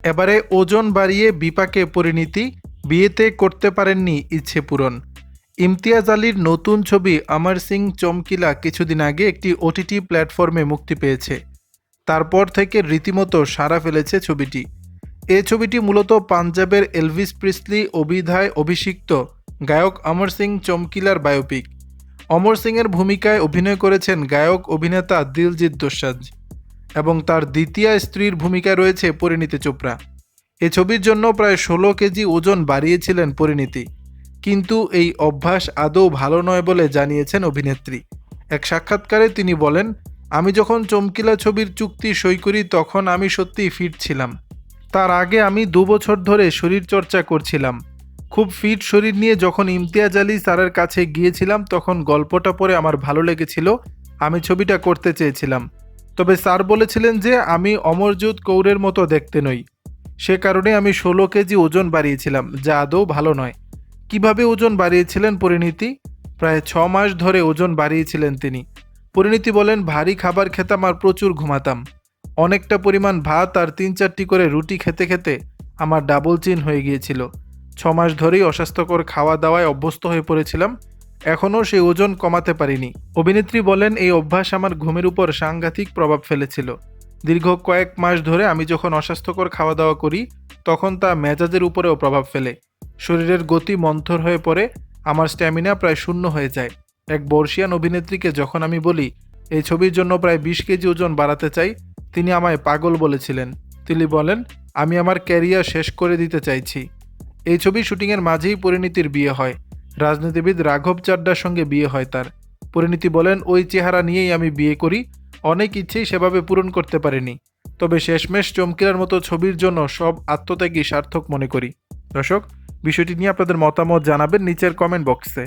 এবারে ওজন বাড়িয়ে বিপাকে পরিণীতি, বিয়েতে করতে পারেননি ইচ্ছে পূরণ। ইমতিয়াজ আলীর নতুন ছবি অমর সিং চমকিলা কিছুদিন আগে একটি ওটিটি প্ল্যাটফর্মে মুক্তি পেয়েছে। তারপর থেকে রীতিমতো সাড়া ফেলেছে ছবিটি। এই ছবিটি মূলত পাঞ্জাবের এলভিস প্রিসলি অভিধায় অভিষিক্ত গায়ক অমর সিং চমকিলার বায়োপিক। অমর সিংয়ের ভূমিকায় অভিনয় করেছেন গায়ক অভিনেতা দিলজিৎ দোসাঞ্জ এবং তার দ্বিতীয় স্ত্রীর ভূমিকায় রয়েছে পরিণীতি চোপড়া। এ ছবির জন্য প্রায় 16 কেজি ওজন বাড়িয়েছিলেন পরিণীতি, কিন্তু এই অভ্যাস আদৌ ভালো নয় বলে জানিয়েছেন অভিনেত্রী। এক সাক্ষাৎকারে তিনি বলেন, আমি যখন চমকিলা ছবির চুক্তি সই করি তখন আমি সত্যিই ফিট ছিলাম। তার আগে আমি 2 বছর ধরে শরীরচর্চা করছিলাম। খুব ফিট শরীর নিয়ে যখন ইমতিয়াজ আলী স্যারের কাছে গিয়েছিলাম তখন গল্পটা পড়ে আমার ভালো লেগেছিল, আমি ছবিটা করতে চেয়েছিলাম। তবে স্যার বলেছিলেন যে আমি অমরজিৎ কৌরের মতো দেখতে নই, সে কারণে আমি 16 কেজি ওজন বাড়িয়েছিলাম, যা আদৌ ভালো নয়। কিভাবে ওজন বাড়িয়েছিলেন পরিণীতি? প্রায় 6 মাস ধরে ওজন বাড়িয়েছিলেন তিনি। পরিণীতি বলেন, ভারী খাবার খেতাম আর প্রচুর ঘুমাতাম। অনেকটা পরিমাণ ভাত আর 3-4টি করে রুটি খেতে খেতে আমার ডাবল চিন হয়ে গিয়েছিল। 6 মাস ধরেই অস্বাস্থ্যকর খাওয়া দাওয়ায় অভ্যস্ত হয়ে পড়েছিলাম, এখনও সেই ওজন কমাতে পারিনি। অভিনেত্রী বলেন, এই অভ্যাস আমার ঘুমের উপর সাংঘাতিক প্রভাব ফেলেছিল। দীর্ঘ কয়েক মাস ধরে আমি যখন অস্বাস্থ্যকর খাওয়া দাওয়া করি তখন তা মেজাজের উপরেও প্রভাব ফেলে। শরীরের গতি মন্থর হয়ে পড়ে, আমার স্ট্যামিনা প্রায় শূন্য হয়ে যায়। এক বর্ষিয়ান অভিনেত্রীকে যখন আমি বলি এই ছবির জন্য প্রায় 20 কেজি ওজন বাড়াতে চাই, তিনি আমায় পাগল বলেছিলেন। তিনি বলেন, আমি আমার ক্যারিয়ার শেষ করে দিতে চাইছি। এই ছবি শুটিংয়ের মাঝেই পরিণীতির বিয়ে হয়। রাজনীতিবিদ রাঘব চাড্ডার সঙ্গে বিয়ে হয় তার। পরিণীতি বলেন, ওই চেহারা নিয়েই আমি বিয়ে করি। অনেক ইচ্ছেই সেভাবে পূরণ করতে পারিনি, তবে শেষমেশ চমকিলার মতো ছবির জন্য সব আত্মত্যাগই সার্থক মনে করি। দর্শক, বিষয়টি নিয়ে আপনাদের মতামত জানাবেন নিচের কমেন্ট বক্সে।